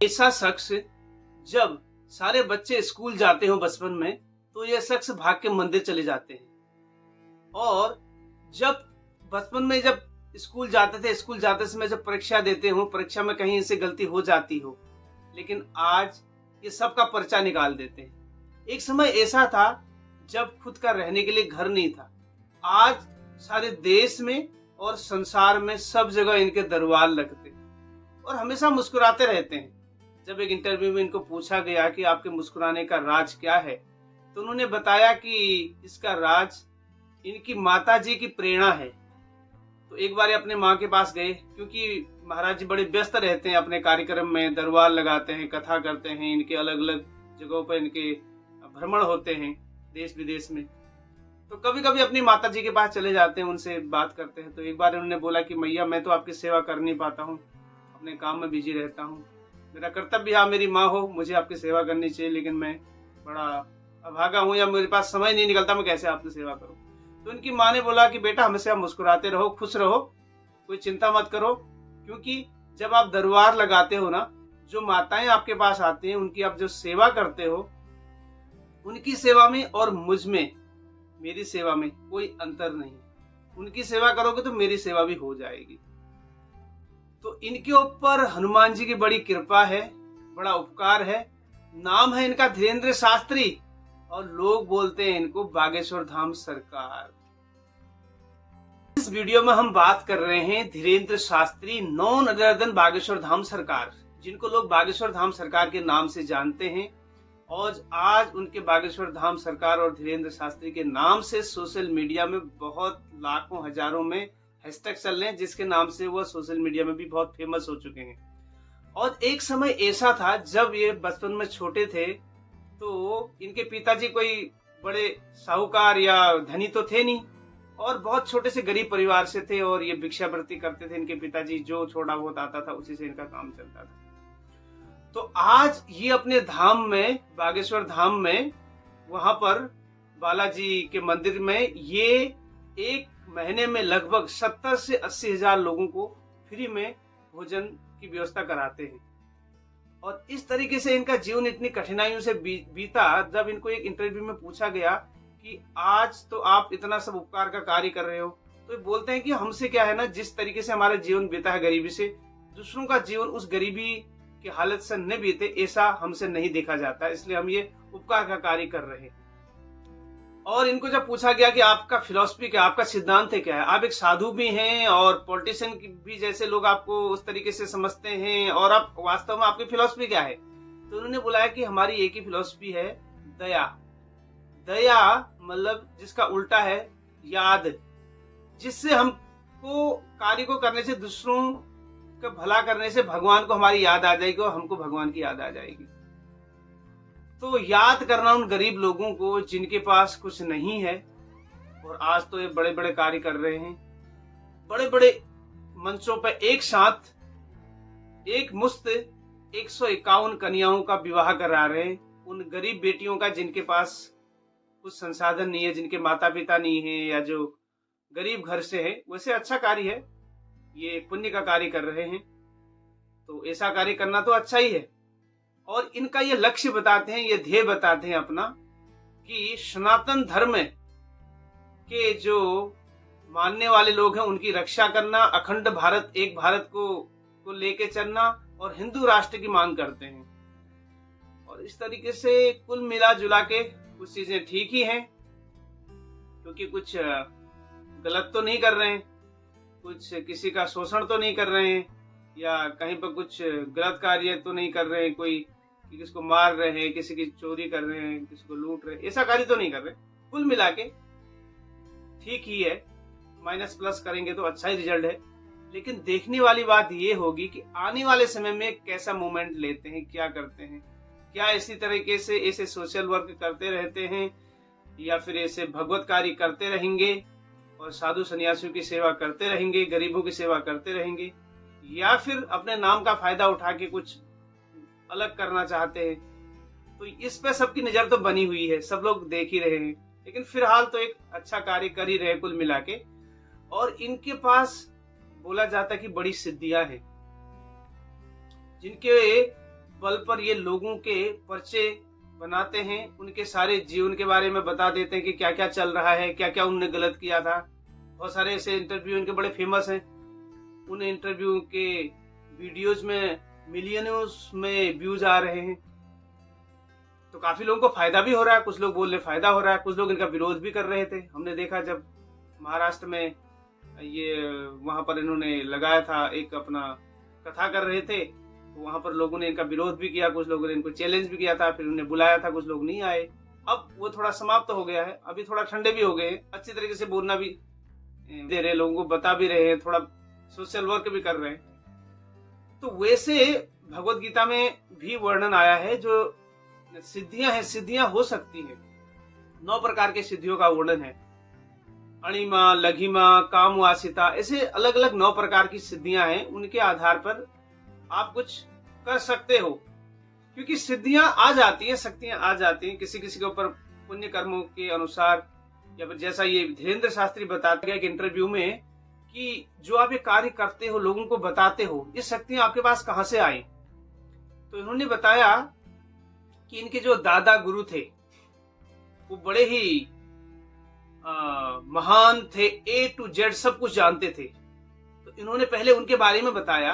ऐसा शख्स जब सारे बच्चे स्कूल जाते हो बचपन में, तो यह शख्स भाग के मंदिर चले जाते हैं। और जब बचपन में जब स्कूल जाते थे, स्कूल जाते समय जब परीक्षा देते हो, परीक्षा में कहीं इनसे गलती हो जाती हो, लेकिन आज ये सबका पर्चा निकाल देते हैं। एक समय ऐसा था जब खुद का रहने के लिए घर नहीं था। आज सारे देश में और संसार में सब जगह इनके दरबार लगते हैं और हमेशा मुस्कुराते रहते हैं। जब एक इंटरव्यू में इनको पूछा गया कि आपके मुस्कुराने का राज क्या है, तो उन्होंने बताया कि इसका राज इनकी माता जी की प्रेरणा है। तो एक बार अपने माँ के पास गए, क्योंकि महाराज जी बड़े व्यस्त रहते हैं अपने कार्यक्रम में, दरबार लगाते हैं, कथा करते हैं, इनके अलग अलग जगहों पर इनके भ्रमण होते हैं देश विदेश में। तो कभी कभी अपनी माता जी के पास चले जाते हैं, उनसे बात करते हैं। तो एक बार उन्होंने बोला कि मैया, मैं तो आपकी सेवा कर नहीं पाता हूँ, अपने काम में बिजी रहता हूँ, मेरा कर्तव्य है, मेरी माँ हो, मुझे आपकी सेवा करनी चाहिए, लेकिन मैं बड़ा अभागा हूँ या मेरे पास समय नहीं निकलता, मैं कैसे आपकी सेवा करूँ। तो उनकी माँ ने बोला कि बेटा, हमेशा मुस्कुराते रहो, खुश रहो, कोई चिंता मत करो, क्योंकि जब आप दरबार लगाते हो ना, जो माताएं आपके पास आती हैं, उनकी आप जो सेवा करते हो, उनकी सेवा में और मुझ में, मेरी सेवा में कोई अंतर नहीं। उनकी सेवा करोगे तो मेरी सेवा भी हो जाएगी। तो इनके ऊपर हनुमान जी की बड़ी कृपा है, बड़ा उपकार है। नाम है इनका धीरेन्द्र शास्त्री और लोग बोलते हैं इनको बागेश्वर धाम सरकार। इस वीडियो में हम बात कर रहे हैं Dhirendra Shastri, none other than Bageshwar Dham Sarkar, जिनको लोग बागेश्वर धाम सरकार के नाम से जानते हैं। और आज उनके बागेश्वर धाम सरकार और धीरेन्द्र शास्त्री के नाम से सोशल मीडिया में बहुत लाखों हजारों में हैशटैग चल रहे हैं, जिसके नाम से वो सोशल मीडिया में भी बहुत फेमस हो चुके हैं। और एक समय ऐसा था जब ये बचपन में छोटे थे, तो इनके पिताजी कोई बड़े साहूकार या धनी तो थे नहीं, और बहुत छोटे से गरीब परिवार से थे, और ये भिक्षावृत्ति करते थे। इनके पिताजी जो थोड़ा बहुत आता था उसी से इनका काम चलता था। तो आज ये अपने धाम में, बागेश्वर धाम में, वहां पर बालाजी के मंदिर में ये एक महीने में लगभग 70 से 80 हजार लोगों को फ्री में भोजन की व्यवस्था कराते हैं। और इस तरीके से इनका जीवन इतनी कठिनाइयों से बीता। जब इनको एक इंटरव्यू में पूछा गया कि आज तो आप इतना सब उपकार का कार्य कर रहे हो, तो ये बोलते हैं कि हमसे क्या है ना, जिस तरीके से हमारा जीवन बीता है गरीबी से, दूसरों का जीवन उस गरीबी की हालत से न बीते, ऐसा हमसे नहीं देखा जाता, इसलिए हम ये उपकार का कार्य कर रहे हैं। और इनको जब पूछा गया कि आपका फिलॉसफी क्या, आपका सिद्धांत है क्या है, आप एक साधु भी हैं और पॉलिटिशियन भी जैसे लोग आपको उस तरीके से समझते हैं, और आप वास्तव में आपकी फिलॉसफी क्या है, तो उन्होंने बुलाया कि हमारी एक ही फिलॉसफी है, दया। दया मतलब जिसका उल्टा है याद, जिससे हमको कार्य को करने से, दूसरों का भला करने से भगवान को हमारी याद आ जाएगी और हमको भगवान की याद आ जाएगी। तो याद करना उन गरीब लोगों को जिनके पास कुछ नहीं है। और आज तो ये बड़े बड़े कार्य कर रहे हैं, बड़े बड़े मंचों पर एक साथ एक मुश्त 151 कन्याओं का विवाह करा रहे हैं, उन गरीब बेटियों का जिनके पास कुछ संसाधन नहीं है, जिनके माता पिता नहीं है, या जो गरीब घर से है। वैसे अच्छा कार्य है, ये पुण्य का कार्य कर रहे हैं, तो ऐसा कार्य करना तो अच्छा ही है। और इनका ये लक्ष्य बताते हैं, ये ध्येय बताते हैं अपना, कि सनातन धर्म के जो मानने वाले लोग हैं उनकी रक्षा करना, अखंड भारत, एक भारत को लेके चलना, और हिंदू राष्ट्र की मांग करते हैं। और इस तरीके से कुल मिला जुला के कुछ चीजें ठीक ही हैं, क्योंकि कुछ गलत तो नहीं कर रहे हैं, कुछ किसी का शोषण तो नहीं कर रहे हैं, या कहीं पर कुछ गलत कार्य तो नहीं कर रहे हैं, कोई किसी को मार रहे हैं, किसी की चोरी कर रहे हैं, किसी को लूट रहे हैं, ऐसा कार्य तो नहीं कर रहे। कुल मिला के ठीक ही है, माइनस प्लस करेंगे तो अच्छा ही रिजल्ट है। लेकिन देखने वाली बात ये होगी कि आने वाले समय में कैसा मूवमेंट लेते हैं, क्या करते हैं, क्या इसी तरीके से ऐसे सोशल वर्क करते रहते हैं, या फिर ऐसे भगवत कार्य करते रहेंगे और साधु सन्यासियों की सेवा करते रहेंगे, गरीबों की सेवा करते रहेंगे, या फिर अपने नाम का फायदा उठा के कुछ अलग करना चाहते हैं। तो इस पे सबकी नजर तो बनी हुई है, सब लोग देख ही रहे हैं, लेकिन फिलहाल तो एक अच्छा कार्य कर ही रहे कुल मिला के। और इनके पास बोला जाता है कि बड़ी सिद्धियां हैं, जिनके बल पर ये लोगों के पर्चे बनाते हैं, उनके सारे जीवन के बारे में बता देते हैं कि क्या क्या चल रहा है, क्या क्या उन्होंने गलत किया था। बहुत सारे ऐसे इंटरव्यू इनके बड़े फेमस हैं। उन इंटरव्यू के वीडियोज में मिलियनों में व्यूज आ रहे हैं। तो काफी लोगों को फायदा भी हो रहा है, कुछ लोग बोल रहे फायदा हो रहा है, कुछ लोग इनका विरोध भी कर रहे थे। हमने देखा जब महाराष्ट्र में ये वहां पर इन्होंने लगाया था, एक अपना कथा कर रहे थे, तो वहां पर लोगों ने इनका विरोध भी किया, कुछ लोगों ने इनको चैलेंज भी किया था, फिर उन्हें बुलाया था, कुछ लोग नहीं आए। अब वो थोड़ा समाप्त हो गया है, अभी थोड़ा ठंडे भी हो गए, अच्छी तरीके से बोलना भी दे रहे, लोगों को बता भी रहे हैं, थोड़ा सोशल वर्क भी कर रहे हैं। तो वैसे भगवत गीता में भी वर्णन आया है, जो सिद्धियां हैं, सिद्धियां हो सकती है। 9 प्रकार के सिद्धियों का वर्णन है। अणिमा, लघिमा, कामवासिता, ऐसे अलग अलग 9 प्रकार की सिद्धियां हैं। उनके आधार पर आप कुछ कर सकते हो, क्योंकि सिद्धियां आ जाती है, शक्तियां आ जाती हैं किसी किसी के ऊपर पुण्य कर्मों के अनुसार। या फिर जैसा ये धीरेन्द्र शास्त्री बताते गए एक इंटरव्यू में कि जो आप ये कार्य करते हो, लोगों को बताते हो, ये शक्तियां आपके पास कहां से आई। तो इन्होंने बताया कि इनके जो दादा गुरु थे वो बड़े ही महान थे, A to Z सब कुछ जानते थे। तो इन्होंने पहले उनके बारे में बताया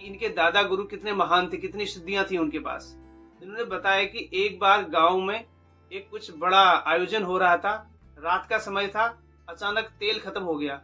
कि इनके दादा गुरु कितने महान थे, कितनी सिद्धियां थी उनके पास। इन्होंने बताया कि एक बार गांव में एक कुछ बड़ा आयोजन हो रहा था, रात का समय था, अचानक तेल खत्म हो गया।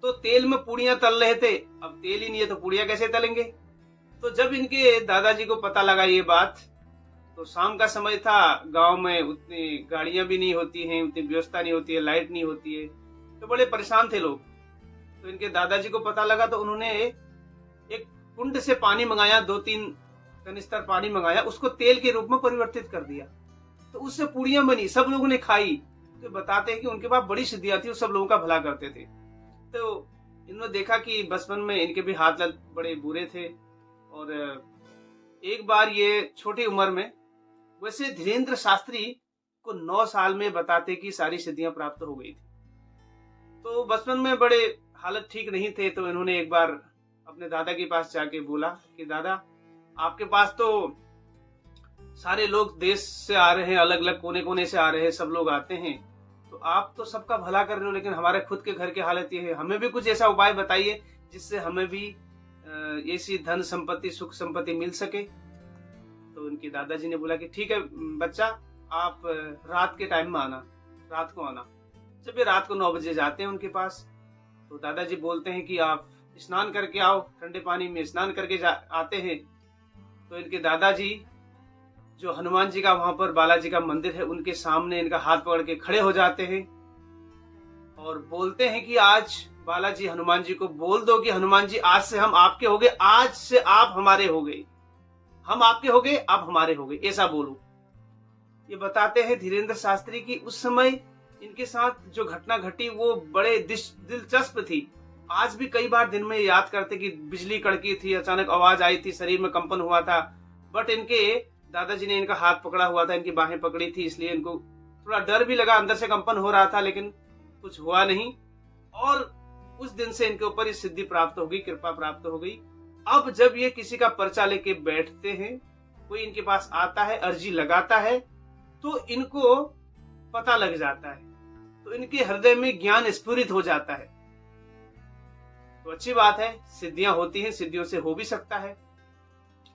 तो तेल में पूड़ियां तल रहे थे, अब तेल ही नहीं है तो पूड़ियां कैसे तलेंगे। तो जब इनके दादाजी को पता लगा ये बात, तो शाम का समय था, गांव में उतनी गाड़ियां भी नहीं होती हैं, उतनी व्यवस्था नहीं होती है, लाइट नहीं होती है, तो बड़े परेशान थे लोग। तो इनके दादाजी को पता लगा, तो उन्होंने एक कुंड से पानी मंगाया, 2-3 कनिस्तर पानी मंगाया, उसको तेल के रूप में परिवर्तित कर दिया, तो उससे पूड़ियां बनी, सब लोगों ने खाई। तो बताते हैं कि उनके पास बड़ी सिद्धियां थी, वो सब लोगों का भला करते थे। तो इन्होंने देखा कि बचपन में इनके भी हाथ बड़े बुरे थे, और एक बार ये छोटी उम्र में, वैसे धीरेन्द्र शास्त्री को 9 साल में बताते कि सारी सिद्धियां प्राप्त हो गई थी। तो बचपन में बड़े हालत ठीक नहीं थे, तो इन्होंने एक बार अपने दादा के पास जाके बोला कि दादा, आपके पास तो सारे लोग देश से आ रहे हैं, अलग अलग कोने कोने से आ रहे हैं, सब लोग आते हैं, तो आप तो सबका भला कर रहे हो, लेकिन हमारे खुद के घर की हालत ये है, हमें भी कुछ ऐसा उपाय बताइए जिससे हमें भी ऐसी धन संपत्ति, सुख संपत्ति मिल सके। तो उनके दादाजी ने बोला कि ठीक है बच्चा, आप रात के टाइम में आना, रात को आना। जब ये रात को 9 बजे जाते हैं उनके पास, तो दादाजी बोलते हैं कि आप स्नान करके आओ, ठंडे पानी में स्नान करके आते हैं। तो इनके दादाजी, जो हनुमान जी का वहां पर बालाजी का मंदिर है, उनके सामने इनका हाथ पकड़ के खड़े हो जाते हैं और बोलते हैं कि आज बालाजी हनुमान जी को बोल दो कि हनुमान जी, आज से हम आपके हो गए, आज से आप हमारे हो गए, हम आपके हो गए, आप हमारे हो गए, ऐसा बोलो। ये बताते हैं धीरेन्द्र शास्त्री की उस समय इनके साथ जो घटना घटी वो बड़े दिलचस्प थी। आज भी कई बार दिन में याद करते कि बिजली कड़की थी, अचानक आवाज आई थी, शरीर में कंपन हुआ था, बट इनके दादाजी ने इनका हाथ पकड़ा हुआ था, इनकी बाहें पकड़ी थी, इसलिए इनको थोड़ा डर भी लगा, अंदर से कंपन हो रहा था, लेकिन कुछ हुआ नहीं। और उस दिन से इनके ऊपर इस सिद्धि प्राप्त हो गई, कृपा प्राप्त हो गई। अब जब ये किसी का पर्चा लेके बैठते हैं, कोई इनके पास आता है, अर्जी लगाता है, तो इनको पता लग जाता है, तो इनके हृदय में ज्ञान स्फुरित हो जाता है। तो अच्छी बात है, सिद्धियां होती हैं, सिद्धियों से हो भी सकता है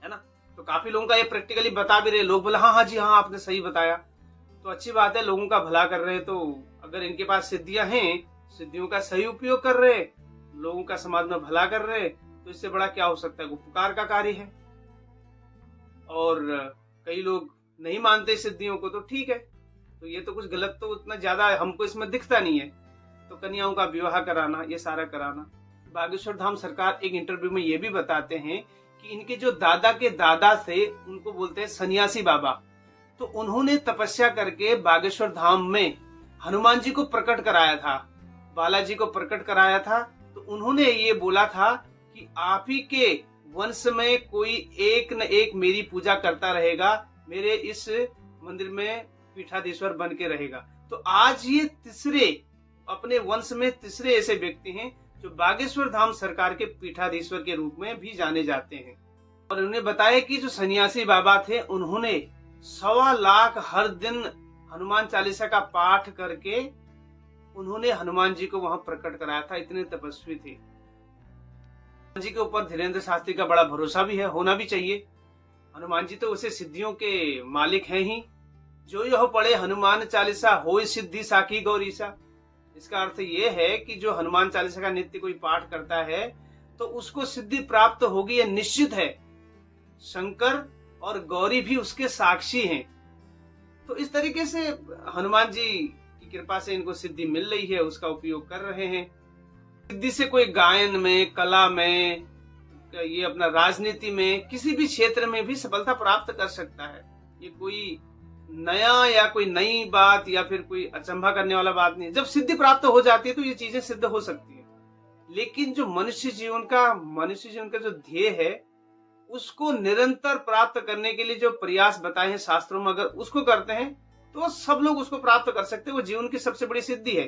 ना। तो काफी लोगों का ये प्रैक्टिकली बता भी रहे, लोग बोले हाँ हाँ जी हाँ, आपने सही बताया। तो अच्छी बात है, लोगों का भला कर रहे हैं। तो अगर इनके पास सिद्धियां हैं, सिद्धियों का सही उपयोग कर रहे, लोगों का समाज में भला कर रहे, तो इससे बड़ा क्या हो सकता है, उपकार का कार्य है। और कई लोग नहीं मानते सिद्धियों को, तो ठीक है, तो ये तो कुछ गलत तो उतना ज्यादा हमको इसमें दिखता नहीं है। तो कन्याओं का विवाह कराना, ये सारा कराना। बागेश्वर धाम सरकार एक इंटरव्यू में ये भी बताते हैं कि इनके जो दादा के दादा थे, उनको बोलते हैं सन्यासी बाबा, तो उन्होंने तपस्या करके बागेश्वर धाम में हनुमान जी को प्रकट कराया था, बालाजी को प्रकट कराया था। तो उन्होंने ये बोला था कि आप ही के वंश में कोई एक न एक मेरी पूजा करता रहेगा, मेरे इस मंदिर में पीठाधीश्वर बन के रहेगा। तो आज ये तीसरे, अपने वंश में तीसरे ऐसे व्यक्ति हैं जो बागेश्वर धाम सरकार के पीठाधीश्वर के रूप में भी जाने जाते हैं। और उन्हें बताया कि जो सन्यासी बाबा थे उन्होंने 1.25 लाख हर दिन हनुमान चालीसा का पाठ करके उन्होंने हनुमान जी को वहां प्रकट कराया था। इतने तपस्वी थे। हनुमान जी के ऊपर धीरेन्द्र शास्त्री का बड़ा भरोसा भी है, होना भी चाहिए। हनुमान जी तो उसे सिद्धियों के मालिक हैं ही। जो यह पढ़े हनुमान चालीसा होय सिद्धि साखी गौरीसा। इसका अर्थ ये है कि जो हनुमान चालीसा का नित्य कोई पाठ करता है तो उसको सिद्धि प्राप्त होगी, यह निश्चित है। शंकर और गौरी भी उसके साक्षी हैं। तो इस तरीके से हनुमान जी की कृपा से इनको सिद्धि मिल रही है, उसका उपयोग कर रहे हैं। सिद्धि से कोई गायन में, कला में, ये अपना राजनीति में, किसी भी क्षेत्र में भी सफलता प्राप्त कर सकता है। ये कोई नया या कोई नई बात या फिर कोई अचंभा करने वाला बात नहीं है। जब सिद्धि प्राप्त हो जाती है तो ये चीजें सिद्ध हो सकती है। लेकिन जो मनुष्य जीवन का जो ध्येय है उसको निरंतर प्राप्त करने के लिए जो प्रयास बताए हैं शास्त्रों में, अगर उसको करते हैं तो सब लोग उसको प्राप्त कर सकते हैं। वो जीवन की सबसे बड़ी सिद्धि है।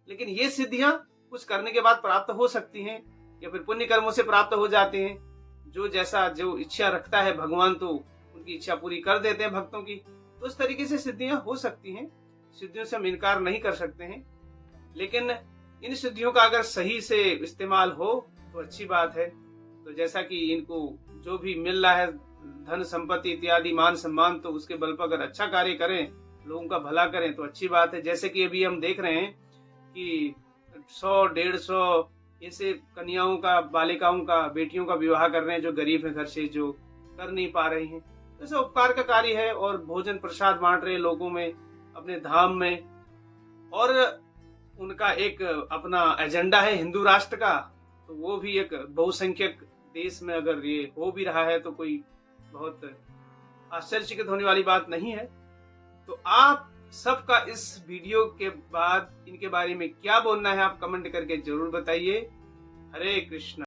लेकिन ये सिद्धियां कुछ करने के बाद प्राप्त हो सकती हैं या फिर पुण्य कर्मों से प्राप्त हो जाते हैं। जो इच्छा रखता है भगवान तो उनकी इच्छा पूरी कर देते हैं भक्तों की। तो इस तरीके से सिद्धियां हो सकती हैं। सिद्धियों से हम इनकार नहीं कर सकते हैं। लेकिन इन सिद्धियों का अगर सही से इस्तेमाल हो तो अच्छी बात है। तो जैसा कि इनको जो भी मिल रहा है, धन संपत्ति इत्यादि, मान सम्मान, तो उसके बल पर अगर अच्छा कार्य करें, लोगों का भला करें तो अच्छी बात है। जैसे कि अभी हम देख रहे हैं कि 100-150 ऐसे कन्याओं का, बालिकाओं का, बेटियों का विवाह कर रहे हैं जो गरीब है, घर से जो कर नहीं पा रही हैं। तो उपकार का कार्य है। और भोजन प्रसाद बांट रहे हैं लोगों में, अपने धाम में। और उनका एक अपना एजेंडा है हिंदू राष्ट्र का। तो वो भी एक बहुसंख्यक देश में अगर ये हो भी रहा है तो कोई बहुत आश्चर्यचकित होने वाली बात नहीं है। तो आप सबका इस वीडियो के बाद इनके बारे में क्या बोलना है, आप कमेंट करके जरूर बताइए। हरे कृष्णा।